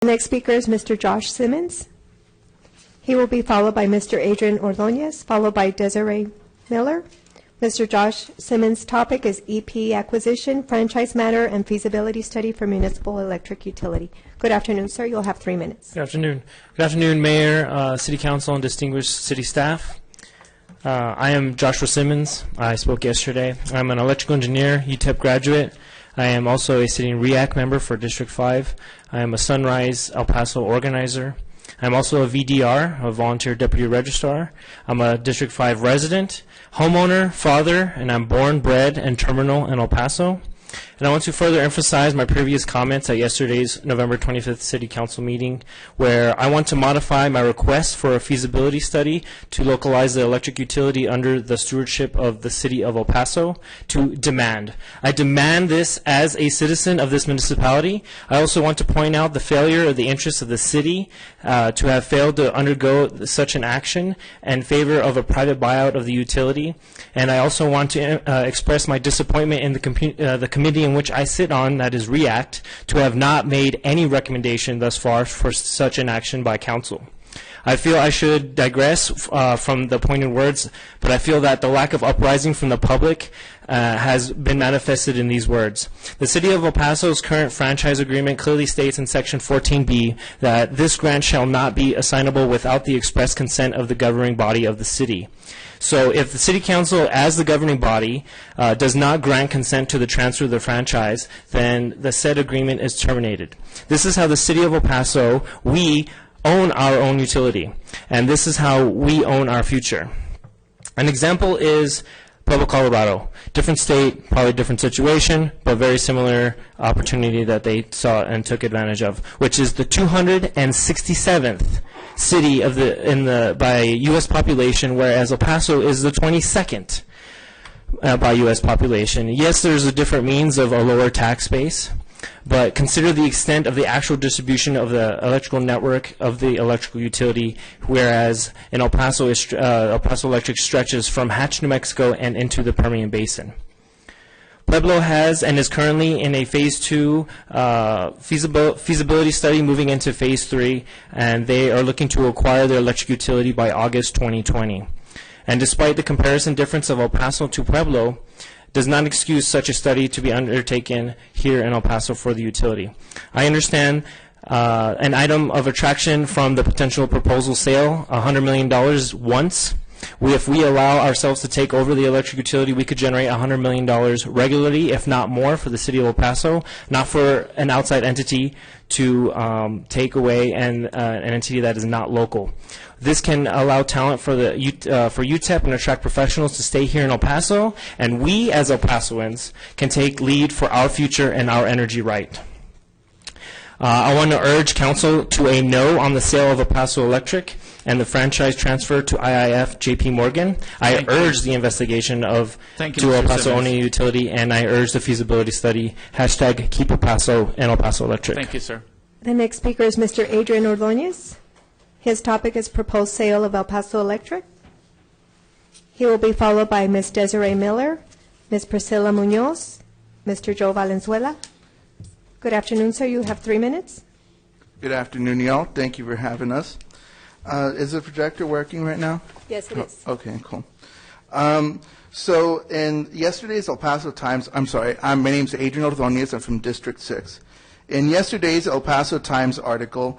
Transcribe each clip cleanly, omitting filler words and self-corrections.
The next speaker is Mr. Josh Simmons. He will be followed by Mr. Adrian Ordonez, followed by Desiree Miller. Mr. Josh Simmons' topic is EP acquisition, franchise matter, and feasibility study for municipal electric utility. Good afternoon, sir. You'll have 3 minutes. Good afternoon. Good afternoon, Mayor, City Council, and distinguished city staff. I am Joshua Simmons. I spoke yesterday. I'm an electrical engineer, UTEP graduate. I am also a sitting REAC member for District 5. I am a Sunrise El Paso organizer. I'm also a VDR, a volunteer deputy registrar. I'm a District 5 resident, homeowner, father, and I'm born, bred, and terminal in El Paso. And I want to further emphasize my previous comments at yesterday's November 25th City Council meeting, where I want to modify my request for a feasibility study to localize the electric utility under the stewardship of the City of El Paso to demand. I demand this as a citizen of this municipality. I also want to point out the failure of the interests of the city to have failed to undergo such an action in favor of a private buyout of the utility. And I also want to express my disappointment in the committee in which I sit on, that is REACT, to have not made any recommendation thus far for such an action by council. I feel I should digress from the pointed words, but I feel that the lack of uprising from the public has been manifested in these words. The City of El Paso's current franchise agreement clearly states in Section 14B that this grant shall not be assignable without the express consent of the governing body of the city. So if the City Council, as the governing body, does not grant consent to the transfer of the franchise, then the said agreement is terminated. This is how the City of El Paso, we own our own utility, and this is how we own our future. An example is Pueblo, Colorado. Different state, probably different situation, but very similar opportunity that they saw and took advantage of, which is the 267th city of by U.S. population, whereas El Paso is the 22nd by U.S. population. Yes, there's a different means of a lower tax base, but consider the extent of the actual distribution of the electrical network of the electrical utility, whereas in El Paso Electric stretches from Hatch, New Mexico, and into the Permian Basin. Pueblo has and is currently in a Phase 2 feasibility study moving into Phase 3, and they are looking to acquire their electric utility by August 2020. And despite the comparison difference of El Paso to Pueblo, does not excuse such a study to be undertaken here in El Paso for the utility. I understand an item of attraction from the potential proposal sale, $100 million once. If we allow ourselves to take over the electric utility, we could generate $100 million regularly, if not more, for the City of El Paso, not for an outside entity to take away an entity that is not local. This can allow talent for UTEP and attract professionals to stay here in El Paso, and we as El Pasoans can take lead for our future and our energy right. I want to urge council to a no on the sale of El Paso Electric and the franchise transfer to IIF JP Morgan. I urge the investigation of to El Paso owning a utility, and I urge the feasibility study. Hashtag keep El Paso and El Paso Electric. Thank you, sir. The next speaker is Mr. Adrian Ordonez. His topic is proposed sale of El Paso Electric. He will be followed by Ms. Desiree Miller, Ms. Priscilla Munoz, Mr. Joe Valenzuela. Good afternoon, sir. You have 3 minutes. Good afternoon, y'all. Thank you for having us. Is the projector working right now? Yes, it is. Okay, cool. So in yesterday's El Paso Times, my name's Adrian Ordonez. I'm from District 6. In yesterday's El Paso Times article,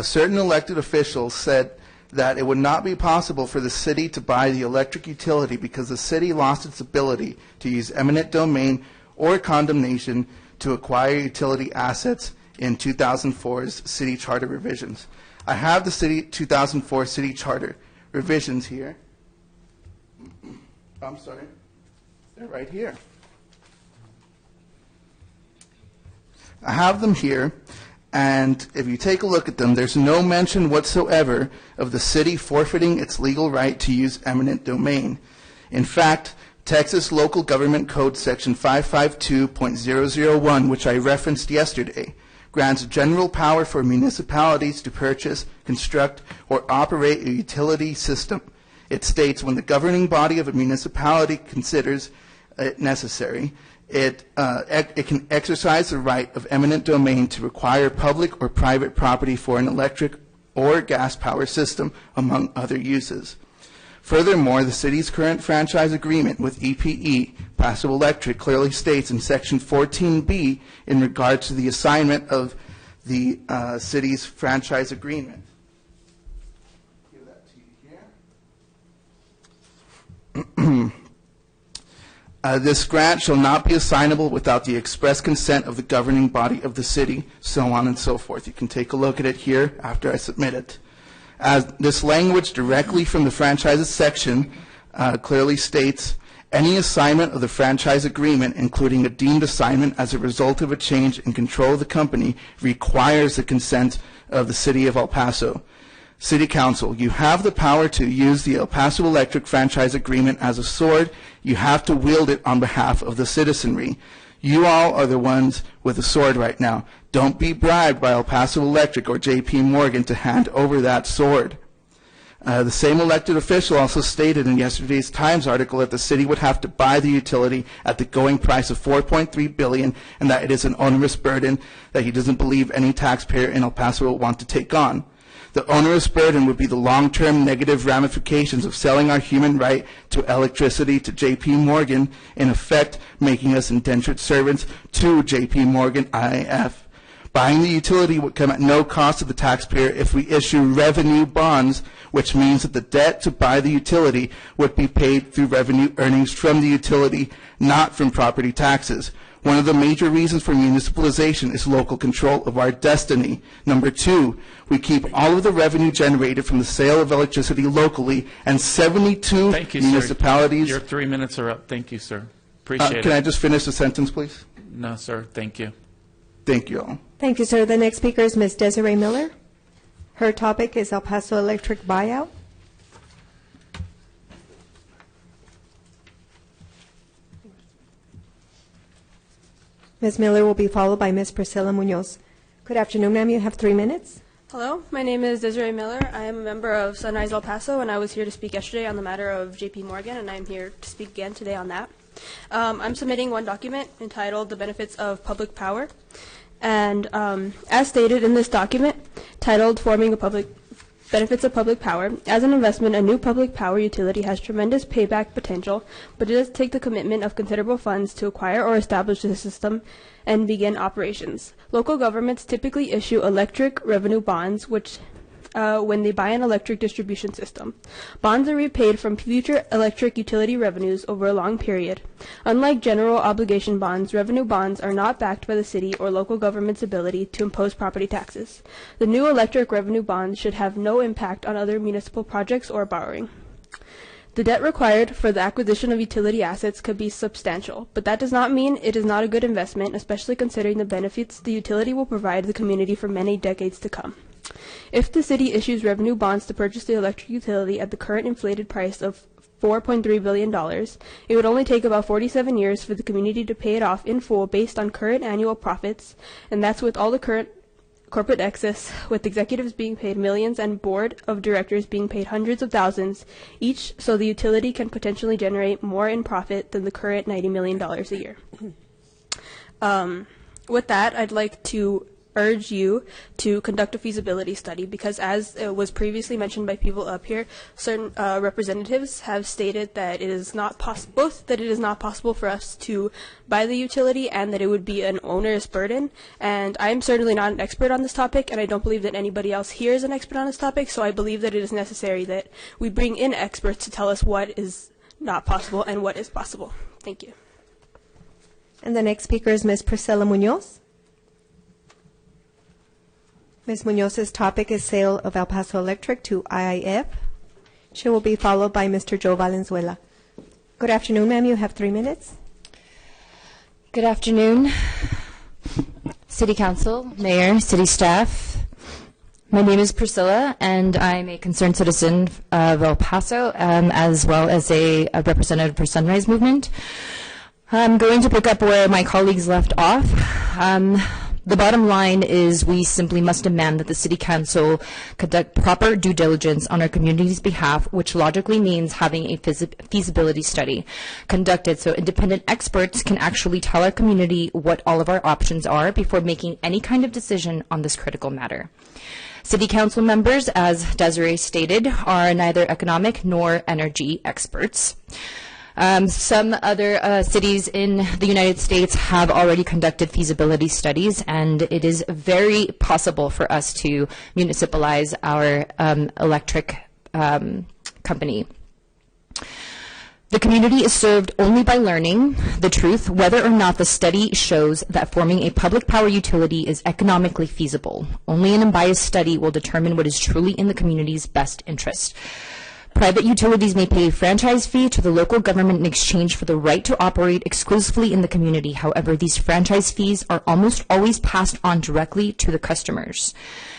certain elected officials said that it would not be possible for the city to buy the electric utility because the city lost its ability to use eminent domain or condemnation to acquire utility assets in 2004's city charter revisions. I have the 2004 city charter revisions here. I'm sorry, they're right here. I have them here, and if you take a look at them, there's no mention whatsoever of the city forfeiting its legal right to use eminent domain. In fact, Texas Local Government Code Section 552.001, which I referenced yesterday, grants general power for municipalities to purchase, construct, or operate a utility system. It states when the governing body of a municipality considers it necessary, It can exercise the right of eminent domain to require public or private property for an electric or gas power system, among other uses. Furthermore, the city's current franchise agreement with EPE, Paso Electric, clearly states in Section 14B in regards to the assignment of the city's franchise agreement. Give that to you here. This grant shall not be assignable without the express consent of the governing body of the city, so on and so forth. You can take a look at it here after I submit it. As this language directly from the franchises section clearly states, any assignment of the franchise agreement, including a deemed assignment as a result of a change in control of the company, requires the consent of the city of El Paso. City Council, you have the power to use the El Paso Electric franchise agreement as a sword. You have to wield it on behalf of the citizenry. You all are the ones with the sword right now. Don't be bribed by El Paso Electric or J.P. Morgan to hand over that sword. The same elected official also stated in yesterday's Times article that the city would have to buy the utility at the going price of $4.3 billion and that it is an onerous burden that he doesn't believe any taxpayer in El Paso will want to take on. The onerous burden would be the long-term negative ramifications of selling our human right to electricity to J.P. Morgan, in effect making us indentured servants to J.P. Morgan IIF. Buying the utility would come at no cost to the taxpayer if we issue revenue bonds, which means that the debt to buy the utility would be paid through revenue earnings from the utility, not from property taxes. One of the major reasons for municipalization is local control of our destiny. Number two, we keep all of the revenue generated from the sale of electricity locally, and 72 Thank you, municipalities. Sir. Your 3 minutes are up. Thank you, sir. Appreciate it. Can I just finish the sentence, please? No, sir. Thank you. Thank you all. Thank you, sir. The next speaker is Ms. Desiree Miller. Her topic is El Paso Electric buyout. Ms. Miller will be followed by Ms. Priscilla Munoz. Good afternoon, ma'am. You have 3 minutes. Hello, my name is Desiree Miller. I am a member of Sunrise El Paso, and I was here to speak yesterday on the matter of J.P. Morgan, and I'm here to speak again today on that. I'm submitting one document entitled The Benefits of Public Power, and as stated in this document, titled Benefits of Public Power, as an investment, a new public power utility has tremendous payback potential, but it does take the commitment of considerable funds to acquire or establish the system and begin operations. Local governments typically issue electric revenue bonds, which when they buy an electric distribution system. Bonds are repaid from future electric utility revenues over a long period. Unlike general obligation bonds, revenue bonds are not backed by the city or local government's ability to impose property taxes. The new electric revenue bonds should have no impact on other municipal projects or borrowing. The debt required for the acquisition of utility assets could be substantial, but that does not mean it is not a good investment, especially considering the benefits the utility will provide the community for many decades to come. If the city issues revenue bonds to purchase the electric utility at the current inflated price of $4.3 billion, it would only take about 47 years for the community to pay it off in full based on current annual profits, and that's with all the current corporate excess, with executives being paid millions and board of directors being paid hundreds of thousands each, so the utility can potentially generate more in profit than the current $90 million a year. With that, I'd like to urge you to conduct a feasibility study, because as was previously mentioned by people up here, certain representatives have stated that it is not possible for us to buy the utility and that it would be an onerous burden. And I'm certainly not an expert on this topic, and I don't believe that anybody else here is an expert on this topic, so I believe that it is necessary that we bring in experts to tell us what is not possible and what is possible. Thank you. And the next speaker is Ms. Priscilla Munoz. Ms. Munoz's topic is sale of El Paso Electric to IIF. She will be followed by Mr. Joe Valenzuela. Good afternoon, ma'am. You have 3 minutes. Good afternoon, City Council, Mayor, City staff. My name is Priscilla, and I'm a concerned citizen of El Paso, as well as a representative for Sunrise Movement. I'm going to pick up where my colleagues left off. The bottom line is we simply must demand that the City Council conduct proper due diligence on our community's behalf, which logically means having a feasibility study conducted so independent experts can actually tell our community what all of our options are before making any kind of decision on this critical matter. City Council members, as Desiree stated, are neither economic nor energy experts. Some other cities in the United States have already conducted feasibility studies, and it is very possible for us to municipalize our electric company. The community is served only by learning the truth, whether or not the study shows that forming a public power utility is economically feasible. Only an unbiased study will determine what is truly in the community's best interest. Private utilities may pay a franchise fee to the local government in exchange for the right to operate exclusively in the community. However, these franchise fees are almost always passed on directly to the customers.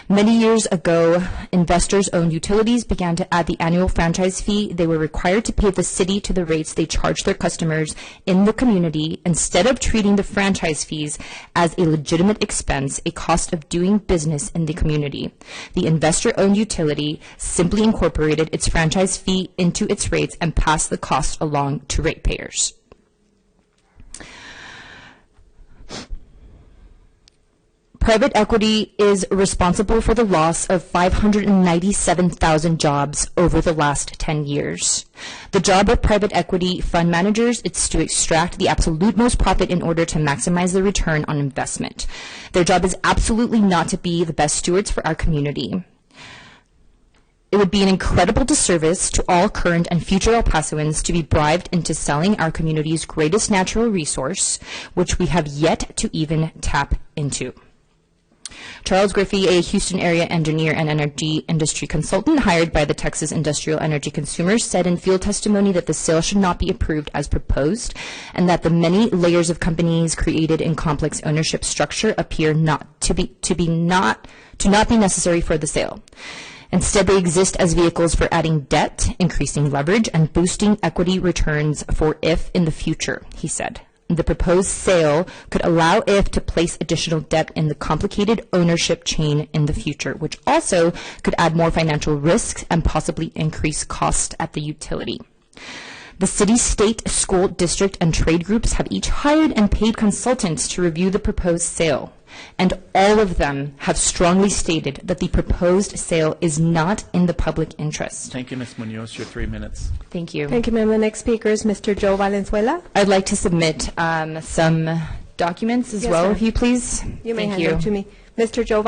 Many years ago, investors-owned utilities began to add the annual franchise fee. They were required to pay the city to the rates they charged their customers in the community instead of treating the franchise fees as a legitimate expense, a cost of doing business in the community. The investor-owned utility simply incorporated its franchise fee into its rates and passed the cost along to ratepayers. Private equity is responsible for the loss of 597,000 jobs over the last 10 years. The job of private equity fund managers is to extract the absolute most profit in order to maximize the return on investment. Their job is absolutely not to be the best stewards for our community. It would be an incredible disservice to all current and future El Pasoans to be bribed into selling our community's greatest natural resource, which we have yet to even tap into. Charles Griffey, a Houston area engineer and energy industry consultant hired by the Texas Industrial Energy Consumers, said in field testimony that the sale should not be approved as proposed and that the many layers of companies created in complex ownership structure appear not be necessary for the sale. Instead, they exist as vehicles for adding debt, increasing leverage, and boosting equity returns for IF in the future, he said. The proposed sale could allow IF to place additional debt in the complicated ownership chain in the future, which also could add more financial risks and possibly increase cost at the utility. The city, state, school, district, and trade groups have each hired and paid consultants to review the proposed sale, and all of them have strongly stated that the proposed sale is not in the public interest. Thank you, Ms. Munoz. Your 3 minutes. Thank you. Thank you, ma'am. The next speaker is Mr. Joe Valenzuela. I'd like to submit some documents as Yes, well, ma'am. if you please. You may Thank hand you. them to me. Mr. Joe